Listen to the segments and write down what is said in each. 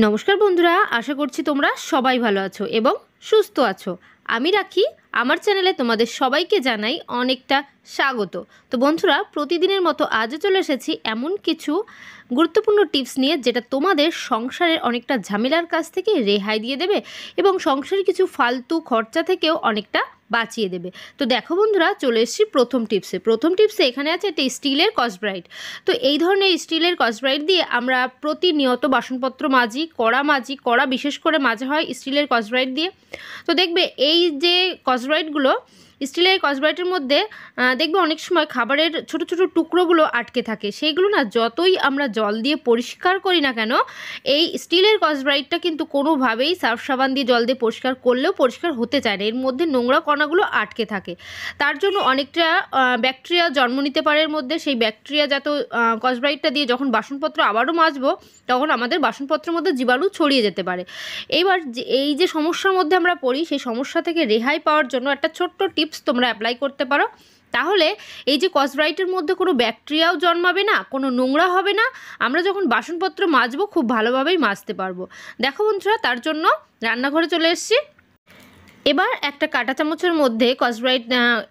নমস্কার বন্ধুরা, আশা করছি তোমরা সবাই ভালো আছো এবং সুস্থ আছো। আমি রাখি, আমার চ্যানেলে তোমাদের সবাইকে জানাই অনেকটা স্বাগত। তো বন্ধুরা, প্রতিদিনের মতো আজও চলে এসেছি এমন কিছু গুরুত্বপূর্ণ টিপস নিয়ে, যেটা তোমাদের সংসারের অনেকটা ঝামেলার কাছ থেকে রেহাই দিয়ে দেবে এবং সংসারের কিছু ফালতু খরচা থেকেও অনেকপটা বাঁচিয়ে দেবে। তো দেখো বন্ধুরা, চলে এসেছি প্রথম টিপসে এখানে আছে একটা স্টিলের কসব্রাইট। তো এই ধরনের স্টিলের কসব্রাইট দিয়ে আমরা প্রতিনিয়ত বাসনপত্র মাজি, কড়া বিশেষ করে মাজা হয় স্টিলের কসব্রাইট দিয়ে। তো দেখবে এই যে কসব্রাইটগুলো, স্টিলের কসব্রাইটের মধ্যে দেখবে অনেক সময় খাবারের ছোট ছোট টুকরোগুলো আটকে থাকে। সেইগুলো না যতই আমরা জল দিয়ে পরিষ্কার করি না কেন, এই স্টিলের কসব্রাইটটা কিন্তু কোনোভাবেই সার্ফ সাবান দিয়ে জল দিয়ে পরিষ্কার করলেও পরিষ্কার হতে চায় না। এর মধ্যে নোংরা কণাগুলো আটকে থাকে, তার জন্য অনেকটা ব্যাকটেরিয়া জন্ম নিতে পারে এর মধ্যে। সেই ব্যাকটেরিয়াজাত কসব্রাইটটা দিয়ে যখন বাসনপত্র আবারও মাজবো, তখন আমাদের বাসনপত্রের মধ্যে জীবাণু ছড়িয়ে যেতে পারে। এইবার এই যে সমস্যার মধ্যে আমরা পড়ি, সেই সমস্যা থেকে রেহাই পাওয়ার জন্য একটা ছোট্ট টিপস তোমরা অ্যাপ্লাই করতে পারো। তাহলে এই যে কসব্রাইটের মধ্যে কোনো ব্যাকটেরিয়াও জন্মাবে না, কোনো নোংরা হবে না। আমরা যখন বাসনপত্র মাজবো খুব ভালোভাবেই মাজতে পারবো। দেখো বন্ধুরা, তার জন্য রান্নাঘরে চলে এসেছি। এবার একটা কাঁটা চামচের মধ্যে কসব্রাইট,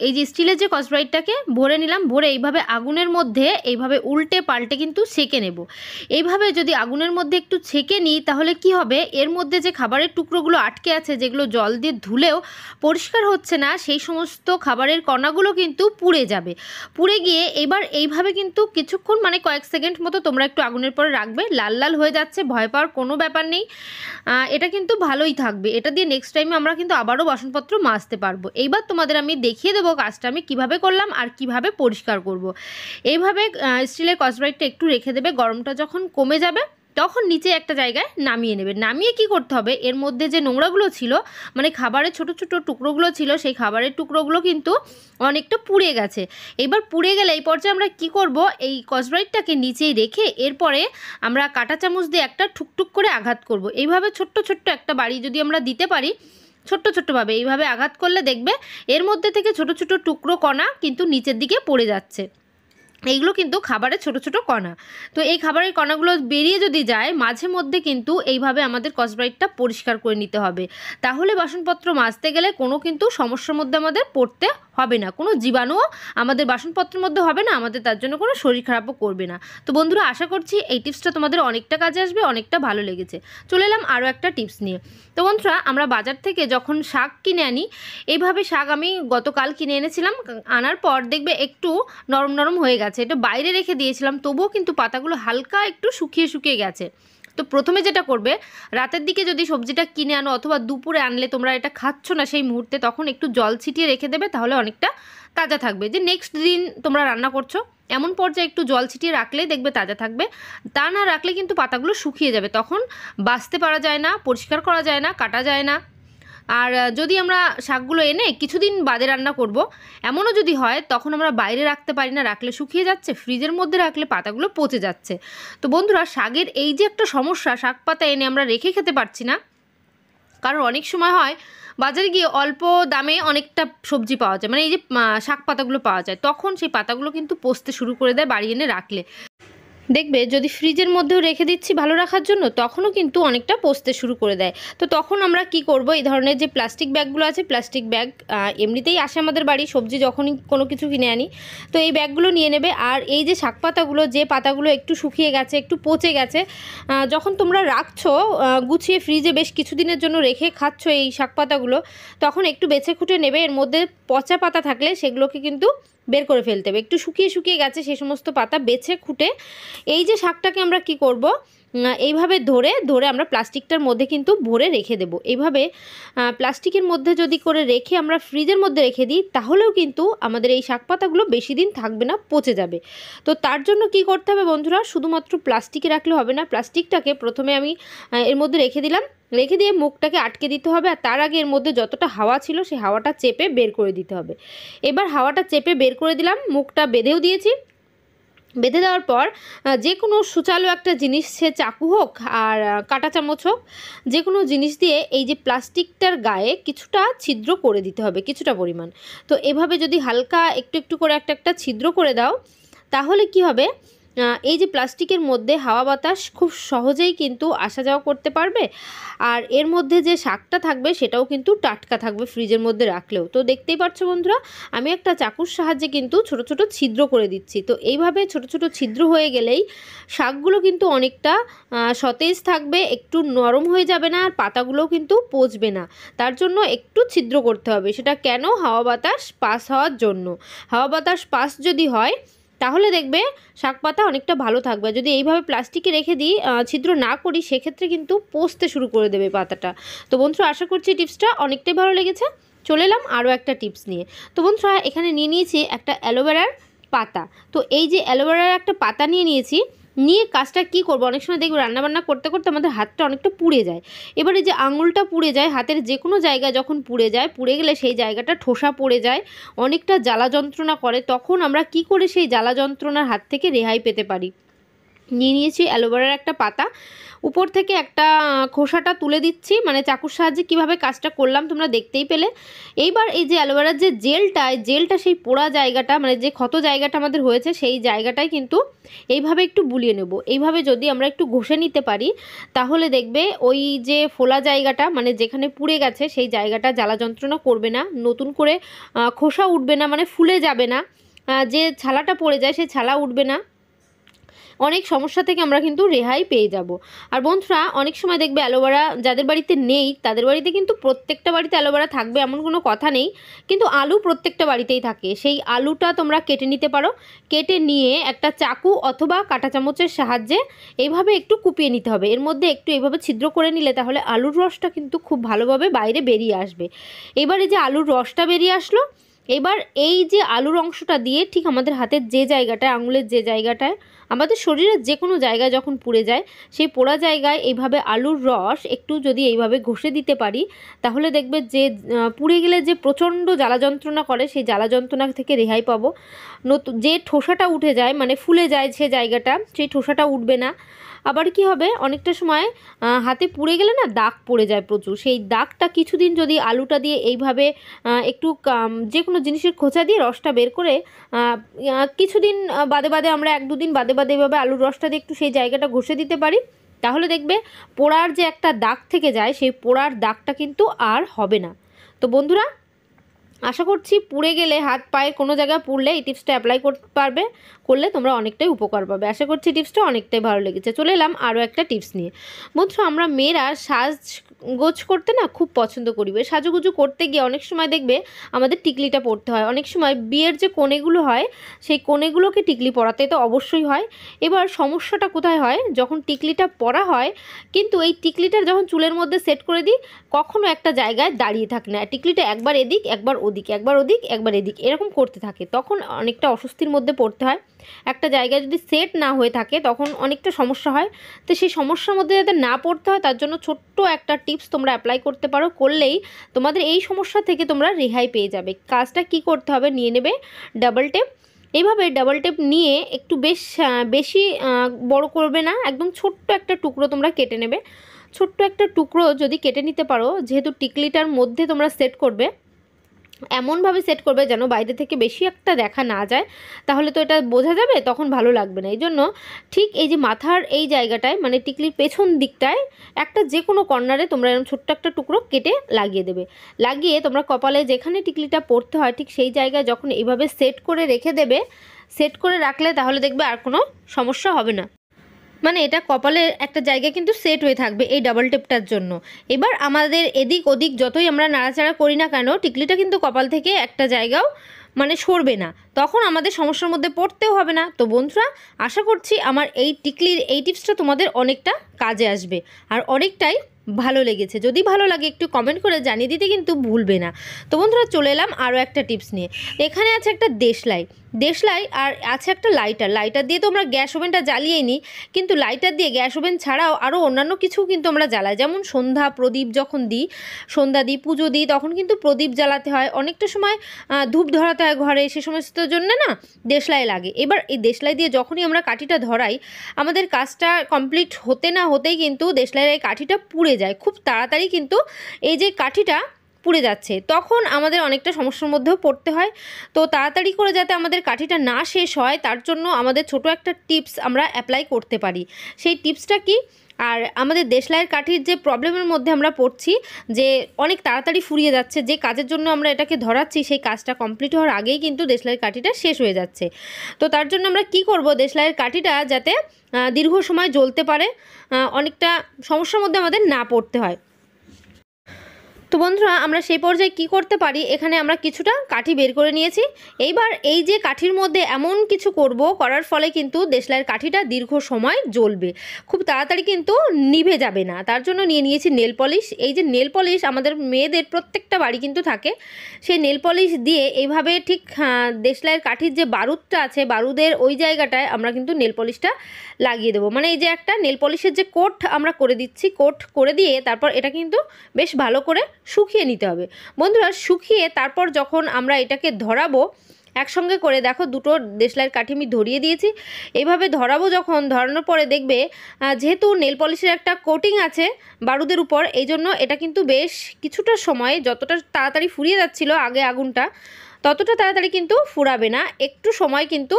এই যে স্টিলের যে কসব্রাইটটাকে ভরে নিলাম। ভরে এইভাবে আগুনের মধ্যে এইভাবে উল্টে পাল্টে কিন্তু ছেঁকে নেব। এইভাবে যদি আগুনের মধ্যে একটু ছেঁকে নিই, তাহলে কি হবে, এর মধ্যে যে খাবারের টুকরোগুলো আটকে আছে, যেগুলো জল দিয়ে ধুলেও পরিষ্কার হচ্ছে না, সেই সমস্ত খাবারের কণাগুলো কিন্তু পুড়ে যাবে। পুড়ে গিয়ে এবার এইভাবে কিন্তু কিছুক্ষণ, মানে কয়েক সেকেন্ড মতো তোমরা একটু আগুনের পরে রাখবে। লাল লাল হয়ে যাচ্ছে, ভয় পাওয়ার কোনো ব্যাপার নেই, এটা কিন্তু ভালোই থাকবে। এটা দিয়ে নেক্সট টাইমে আমরা কিন্তু আবারও বাসনপত্র মাজতে পারবো। এইবার তোমাদের আমি দেখিয়ে দেবো কাজটা আমি কিভাবে করলাম আর কিভাবে পরিষ্কার করব। এইভাবে স্টিলের কসব্রাইটটা একটু রেখে দেবে। গরমটা যখন কমে যাবে, তখন নিচে একটা জায়গায় নামিয়ে নেবে। নামিয়ে কি করতে হবে, এর মধ্যে যে নোংরাগুলো ছিল, মানে খাবারের ছোট ছোট টুকরোগুলো ছিল, সেই খাবারের টুকরোগুলো কিন্তু অনেকটা পুড়ে গেছে। এবার পুড়ে গেলে এই পর্যায়ে আমরা কি করব, এই কসব্রাইটটাকে নিচেই রেখে এরপরে আমরা কাঁটা চামচ দিয়ে একটা ঠুকঠুক করে আঘাত করব। এইভাবে ছোট্ট ছোট্ট একটা বাড়ি যদি আমরা দিতে পারি, ছোট্ট ছোট্টভাবে এইভাবে আঘাত করলে দেখবে এর মধ্যে থেকে ছোট ছোট টুকরো কণা কিন্তু নিচের দিকে পড়ে যাচ্ছে। এইগুলো কিন্তু খাবারের ছোট ছোট কণা। তো এই খাবারের কণাগুলো বেরিয়ে যদি যায়, মাঝে মধ্যে কিন্তু এইভাবে আমাদের কসব্রাইটটা পরিষ্কার করে নিতে হবে। তাহলে বাসনপত্র মাজতে গেলে কোনো কিন্তু সমস্যার মধ্যে আমাদের পড়তে হবে না, কোনো জীবাণুও আমাদের বাসনপত্রের মধ্যে হবে না, আমাদের তার জন্য কোনো শরীর খারাপও করবে না। তো বন্ধুরা, আশা করছি এই টিপসটা তোমাদের অনেকটা কাজে আসবে, অনেকটা ভালো লেগেছে। চলে এলাম আরও একটা টিপস নিয়ে। তো বন্ধুরা, আমরা বাজার থেকে যখন শাক কিনে আনি, এইভাবে শাক আমি গতকাল কিনে এনেছিলাম। আনার পর দেখবে একটু নরম নরম হয়ে গেছে। এটা বাইরে রেখে দিয়েছিলাম, তবুও কিন্তু পাতাগুলো হালকা একটু শুকিয়ে গেছে। তো প্রথমে যেটা করবে, রাতের দিকে যদি সবজিটা কিনে আনো অথবা দুপুরে আনলে তোমরা এটা খাচ্ছ না সেই মুহূর্তে, তখন একটু জল ছিটিয়ে রেখে দেবে, তাহলে অনেকটা তাজা থাকবে। যে নেক্সট দিন তোমরা রান্না করছো, এমন পর্যায়ে একটু জল ছিটিয়ে রাখলেই দেখবে তাজা থাকবে। তা না রাখলে কিন্তু পাতাগুলো শুকিয়ে যাবে, তখন বাছতে পারা যায় না, পরিষ্কার করা যায় না, কাটা যায় না। আর যদি আমরা শাকগুলো এনে কিছুদিন বাদে রান্না করব, এমনও যদি হয়, তখন আমরা বাইরে রাখতে পারি না, রাখলে শুকিয়ে যাচ্ছে, ফ্রিজের মধ্যে রাখলে পাতাগুলো পচে যাচ্ছে। তো বন্ধুরা, শাকের এই যে একটা সমস্যা, শাক পাতা এনে আমরা রেখে খেতে পারছি না। কারণ অনেক সময় হয় বাজারে গিয়ে অল্প দামে অনেকটা সবজি পাওয়া যায়, মানে এই যে শাক পাতাগুলো পাওয়া যায়, তখন সেই পাতাগুলো কিন্তু পচতে শুরু করে দেয় বাড়ি এনে রাখলে। দেখবে যদি ফ্রিজের মধ্যেও রেখে দিচ্ছি ভালো রাখার জন্য, তখনও কিন্তু অনেকটা পচতে শুরু করে দেয়। তো তখন আমরা কি করব, এই ধরনের যে প্লাস্টিক ব্যাগগুলো আছে, প্লাস্টিক ব্যাগ এমনিতেই আসে আমাদের বাড়ি, সবজি যখনই কোনো কিছু কিনে আনি, তো এই ব্যাগগুলো নিয়ে নেবে। আর এই যে শাক পাতাগুলো, যে পাতাগুলো একটু শুকিয়ে গেছে, একটু পচে গেছে, যখন তোমরা রাখছো গুছিয়ে ফ্রিজে বেশ কিছুদিনের জন্য রেখে খাচ্ছ এই শাক পাতাগুলো, তখন একটু বেছে খুঁটে নেবে। এর মধ্যে পচা পাতা থাকলে সেগুলোকে কিন্তু বের করে ফেলতে হবে। একটু শুকিয়ে গেছে সেই সমস্ত পাতা বেছে খুঁটে এই যে শাকটাকে আমরা কি করব, এইভাবে ধরে আমরা প্লাস্টিকটার মধ্যে কিন্তু ভরে রেখে দেব। এইভাবে প্লাস্টিকের মধ্যে যদি করে রেখে আমরা ফ্রিজের মধ্যে রেখে দিই, তাহলেও কিন্তু আমাদের এই শাক পাতাগুলো বেশি দিন থাকবে না, পচে যাবে। তো তার জন্য কি করতে হবে বন্ধুরা, শুধুমাত্র প্লাস্টিকে রাখলে হবে না। প্লাস্টিকটাকে প্রথমে আমি এর মধ্যে রেখে দিলাম, রেখে দিয়ে মুখটাকে আটকে দিতে হবে। আর তার আগে এর মধ্যে যতটা হাওয়া ছিল সেই হাওয়াটা চেপে বের করে দিতে হবে। এবার হাওয়াটা চেপে বের করে দিলাম, মুখটা বেঁধেও দিয়েছি। বেঁধে দেওয়ার পর যে কোনো সুচালো একটা জিনিস, সে চাকু হোক আর কাঁটা চামচ হোক, যে কোনো জিনিস দিয়ে এই যে প্লাস্টিকটার গায়ে কিছুটা ছিদ্র করে দিতে হবে, কিছুটা পরিমাণ। তো এভাবে যদি হালকা একটু একটু করে একটা ছিদ্র করে দাও, তাহলে কি হবে, এই যে প্লাস্টিকের মধ্যে হাওয়া বাতাস খুব সহজেই কিন্তু আসা যাওয়া করতে পারবে। আর এর মধ্যে যে শাকটা থাকবে সেটাও কিন্তু টাটকা থাকবে ফ্রিজের মধ্যে রাখলেও। তো দেখতেই পাচ্ছ বন্ধুরা, আমি একটা চাকুর সাহায্যে কিন্তু ছোট ছোট ছিদ্র করে দিচ্ছি। তো এইভাবে ছোট ছোট ছিদ্র হয়ে গেলেই শাকগুলো কিন্তু অনেকটা সতেজ থাকবে, একটু নরম হয়ে যাবে না, আর পাতাগুলোও কিন্তু পচবে না। তার জন্য একটু ছিদ্র করতে হবে। সেটা কেন? হাওয়া বাতাস পাস হওয়ার জন্য। হাওয়া বাতাস পাস যদি হয় তাহলে দেখবে শাক পাতা অনেকটা ভালো থাকবে। যদি এইভাবে প্লাস্টিকে রেখে দিই, ছিদ্র না করি, সেক্ষেত্রে কিন্তু পচতে শুরু করে দেবে পাতাটা। তো বন্ধুরা, আশা করছি টিপসটা অনেকটাই ভালো লেগেছে। চলে এলাম আরও একটা টিপস নিয়ে। তো বন্ধুরা, এখানে নিয়ে নিয়েছি একটা অ্যালোভেরার পাতা। তো এই যে অ্যালোভেরার একটা পাতা নিয়ে কাজটা কি করব, অনেক সময় দেখব রান্নাবান্না করতে করতে আমাদের হাতটা অনেকটা পুড়ে যায়। এবার এই যে আঙুলটা পুড়ে যায়, হাতের যে কোনো জায়গা যখন পুড়ে যায়, পুড়ে গেলে সেই জায়গাটা ঠোসা পড়ে যায়, অনেকটা জ্বালা যন্ত্রণা করে। তখন আমরা কি করে সেই জ্বালা যন্ত্রণার হাত থেকে রেহাই পেতে পারি? নিয়েছি অ্যালোভেরার একটা পাতা, উপর থেকে একটা খোসাটা তুলে দিচ্ছি, মানে চাকুর সাহায্যে কিভাবে কাজটা করলাম তোমরা দেখতেই পেলে। এইবার এই যে অ্যালোভেরার যে জেলটা সেই পোড়া জায়গাটা, মানে যে ক্ষত জায়গাটা আমাদের হয়েছে, সেই জায়গাটায় কিন্তু এইভাবে একটু বুলিয়ে নেব। এইভাবে যদি আমরা একটু ঘষে নিতে পারি তাহলে দেখবে ওই যে ফোলা জায়গাটা, মানে যেখানে পুড়ে গেছে, সেই জায়গাটা জ্বালা যন্ত্রণা করবে না, নতুন করে খোসা উঠবে না, মানে ফুলে যাবে না, যে ছালাটা পড়ে যায় সেই ছালা উঠবে না। অনেক সমস্যা থেকে আমরা কিন্তু রেহাই পেয়ে যাব। আর বন্ধুরা, অনেক সময় দেখবে অ্যালোভেরা যাদের বাড়িতে নেই তাদের বাড়িতে কিন্তু প্রত্যেকটা বাড়িতে অ্যালোভেরা থাকবে এমন কোনো কথা নেই, কিন্তু আলু প্রত্যেকটা বাড়িতেই থাকে। সেই আলুটা তোমরা কেটে নিতে পারো। কেটে নিয়ে একটা চাকু অথবা কাঁটা চামচের সাহায্যে এইভাবে একটু কুপিয়ে নিতে হবে। এর মধ্যে একটু এইভাবে ছিদ্র করে নিলে তাহলে আলুর রসটা কিন্তু খুব ভালোভাবে বাইরে বেরিয়ে আসবে। এবারে যে আলুর রসটা বেরিয়ে আসলো, এবার এই যে আলুর অংশটা দিয়ে ঠিক আমাদের হাতের যে জায়গাটায়, আঙুলের যে জায়গাটায়, আমাদের শরীরের যে কোনো জায়গায় যখন পুড়ে যায়, সেই পোড়া জায়গায় এইভাবে আলুর রস একটু যদি এইভাবে ঘষে দিতে পারি তাহলে দেখবে যে পুড়ে গেলে যে প্রচণ্ড জ্বালা যন্ত্রণা করে, সেই জ্বালা যন্ত্রণা থেকে রেহাই পাবো। নতুন যে ঠোসাটা উঠে যায়, মানে ফুলে যায় সে জায়গাটা, সেই ঠোসাটা উঠবে না। আবার কি হবে, অনেকটা সময় হাতে পুড়ে গেলে না দাগ পড়ে যায় প্রচুর। সেই দাগটা কিছুদিন যদি আলুটা দিয়ে এইভাবে একটু যে কোনো জিনিসের খোঁচা দিয়ে রসটা বের করে কিছুদিন বাদে বাদে, আমরা 1-2 দিন বাদে বাদে এভাবে আলুর রসটা দিয়ে একটু সেই জায়গাটা ঘষে দিতে পারি, তাহলে দেখবে পোড়ার যে একটা দাগ থেকে যায়, সেই পোড়ার দাগটা কিন্তু আর হবে না। তো বন্ধুরা, আশা করছি পুড়ে গেলে, হাত পায়ে কোনো জায়গায় পুড়লে এই টিপসটা অ্যাপ্লাই করতে করলে তোমরা অনেকটাই উপকার পাবে। আশা করছি টিপসটা অনেকটাই ভালো লেগেছে। চলে এলাম আরও একটা টিপস নিয়ে। বন্ধুরা, আমরা মেয়েরা সাজগোজ করতে না খুব পছন্দ করি। সাজুগুজু করতে গিয়ে অনেক সময় দেখবে আমাদের টিকলিটা পরতে হয়। অনেক সময় বিয়ের যে কোণেগুলো হয়, সেই কোণেগুলোকে টিকলি পরাতে তো অবশ্যই হয়। এবার সমস্যাটা কোথায় হয়, যখন টিকলিটা পরা হয় কিন্তু এই টিকলিটা যখন চুলের মধ্যে সেট করে দিই, কখনো একটা জায়গায় দাঁড়িয়ে থাকে না, টিকলিটা একবার এদিক একবার ওদিক, একবার ওদিক একবার এদিক এরকম করতে থাকে, তখন অনেকটা অস্বস্তির মধ্যে পড়তে হয়। একটা জায়গায় যদি সেট না হয়ে থাকে তখন অনেকটা সমস্যা হয়। তো সেই সমস্যার মধ্যে যাতে না পড়তে হয় তার জন্য ছোট্ট একটা টিপস তোমরা অ্যাপ্লাই করতে পারো, করলেই তোমাদের এই সমস্যা থেকে তোমরা রেহাই পেয়ে যাবে। কাজটা কি করতে হবে, নিয়ে নেবে ডাবল টেপ। এইভাবে ডাবল টেপ নিয়ে একটু বেশি বড় করবে না, একদম ছোট্ট একটা টুকরো তোমরা কেটে নেবে। ছোট্ট একটা টুকরো যদি কেটে নিতে পারো, যেহেতু টিকলিটার মধ্যে তোমরা সেট করবে, এমনভাবে সেট করবে যেন বাইরে থেকে বেশি একটা দেখা না যায়, তাহলে তো এটা বোঝা যাবে, তখন ভালো লাগবে না। এই জন্য ঠিক এই যে মাথার এই জায়গাটায়, মানে টিকলির পেছন দিকটায় একটা যে কোনো কর্নারে তোমরা এরকম ছোট্ট একটা টুকরো কেটে লাগিয়ে দেবে। লাগিয়ে তোমরা কপালে যেখানে টিকলিটা পরতে হয় ঠিক সেই জায়গায় যখন এইভাবে সেট করে রেখে দেবে, সেট করে রাখলে তাহলে দেখবে আর কোনো সমস্যা হবে না। মানে এটা কপালের একটা জায়গা কিন্তু সেট হয়ে থাকবে এই ডাবল টেপটার জন্য। এবার আমাদের এদিক ওদিক যতই আমরা নাড়াচাড়া করি না কেন, টিকলিটা কিন্তু কপাল থেকে একটা জায়গাও মানে সরবে না, তখন আমাদের সমস্যার মধ্যে পড়তেও হবে না। তো বন্ধুরা, আশা করছি আমার এই টিকলির এই টিপসটা তোমাদের অনেকটা কাজে আসবে আর অনেকটাই ভালো লেগেছে। যদি ভালো লাগে একটু কমেন্ট করে জানিয়ে দিতে কিন্তু ভুলবে না। তো বন্ধুরা, চলে এলাম আরও একটা টিপস নিয়ে। এখানে আছে একটা দেশলাই আর আছে একটা লাইটার দিয়ে তো আমরা গ্যাস ওভেনটা জ্বালিয়ে নিই, কিন্তু লাইটার দিয়ে গ্যাস ওভেন ছাড়াও আরও অন্যান্য কিছু কিন্তু আমরা জ্বালাই। যেমন প্রদীপ যখন সন্ধ্যা দিই, পুজো দিই, তখন কিন্তু প্রদীপ জ্বালাতে হয়, অনেকটা সময় ধূপ ধরাতে হয় ঘরে, সে সমস্ত জন্য না দেশলাই লাগে। এবার এই দেশলাই দিয়ে যখনই আমরা কাঠিটা ধরাই, আমাদের কাজটা কমপ্লিট হতে না হতেই কিন্তু দেশলাইয়ের এই কাঠিটা পুড়ে যায় খুব তাড়াতাড়ি। কিন্তু এই যে কাঠিটা পুড়ে যাচ্ছে, তখন আমাদের অনেকটা সমস্যার মধ্যেও পড়তে হয়। তো তাড়াতাড়ি করে যাতে আমাদের কাঠিটা না শেষ হয় তার জন্য আমাদের ছোট একটা টিপস আমরা অ্যাপ্লাই করতে পারি। সেই টিপসটা কি? আর আমাদের দেশলাইয়ের কাঠির যে প্রবলেমের মধ্যে আমরা পড়ছি, যে অনেক তাড়াতাড়ি ফুরিয়ে যাচ্ছে, যে কাজের জন্য আমরা এটাকে ধরাচ্ছি সেই কাজটা কমপ্লিট হওয়ার আগেই কিন্তু দেশলাইয়ের কাঠিটা শেষ হয়ে যাচ্ছে। তো তার জন্য আমরা কি করব, দেশলাইয়ের কাঠিটা যাতে দীর্ঘ সময় জ্বলতে পারে, অনেকটা সমস্যার মধ্যে আমাদের না পড়তে হয়। তো বন্ধুরা, আমরা সেই পর্যায়ে কি করতে পারি, এখানে আমরা কিছুটা কাঠি বের করে নিয়েছি। এইবার এই যে কাঠির মধ্যে এমন কিছু করব, করার ফলে কিন্তু দেশলাইয়ের কাঠিটা দীর্ঘ সময় জ্বলবে, খুব তাড়াতাড়ি কিন্তু নিভে যাবে না। তার জন্য নিয়ে নিয়েছি নেল পলিশ। এই যে নেল পলিশ আমাদের মেয়েদের প্রত্যেকটা বাড়ি কিন্তু থাকে। সেই নেল পলিশ দিয়ে এইভাবে ঠিক দেশলাইয়ের কাঠির যে বারুদটা আছে, বারুদের ওই জায়গাটায় আমরা কিন্তু নেল পলিশটা লাগিয়ে দেবো। মানে এই যে একটা নেল পলিশের যে কোট আমরা করে দিচ্ছি, কোট করে দিয়ে তারপর এটা কিন্তু বেশ ভালো করে শুকিয়ে নিতে হবে। বন্ধুরা, শুকিয়ে তারপর যখন আমরা এটাকে ধরাবো একসঙ্গে করে, দেখো দুটো দেশলাইয়ের কাঠি আমি ধরিয়ে দিয়েছি, এইভাবে ধরাবো। যখন ধরানোর পরে দেখবে যেহেতু নেল পলিশের একটা কোটিং আছে বারুদের উপর, এই জন্য এটা কিন্তু বেশ কিছুটা সময়, যতটা তাড়াতাড়ি ফুরিয়ে যাচ্ছিলো আগে আগুনটা, ততটা তাড়াতাড়ি কিন্তু ফুরাবে না, একটু সময় কিন্তু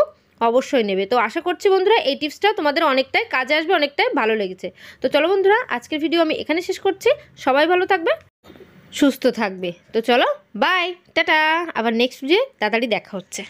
অবশ্যই নেবে। তো আশা করছি বন্ধুরা এই টিপসটা তোমাদের অনেকটাই কাজে আসবে, অনেকটাই ভালো লেগেছে। তো চলো বন্ধুরা, আজকের ভিডিও আমি এখানে শেষ করছি। সবাই ভালো থাকবে, সুস্থ থাকবে। তো চলো, বাই, টাটা, আবার নেক্সট ভিডিও তাড়াতাড়ি দেখা হচ্ছে।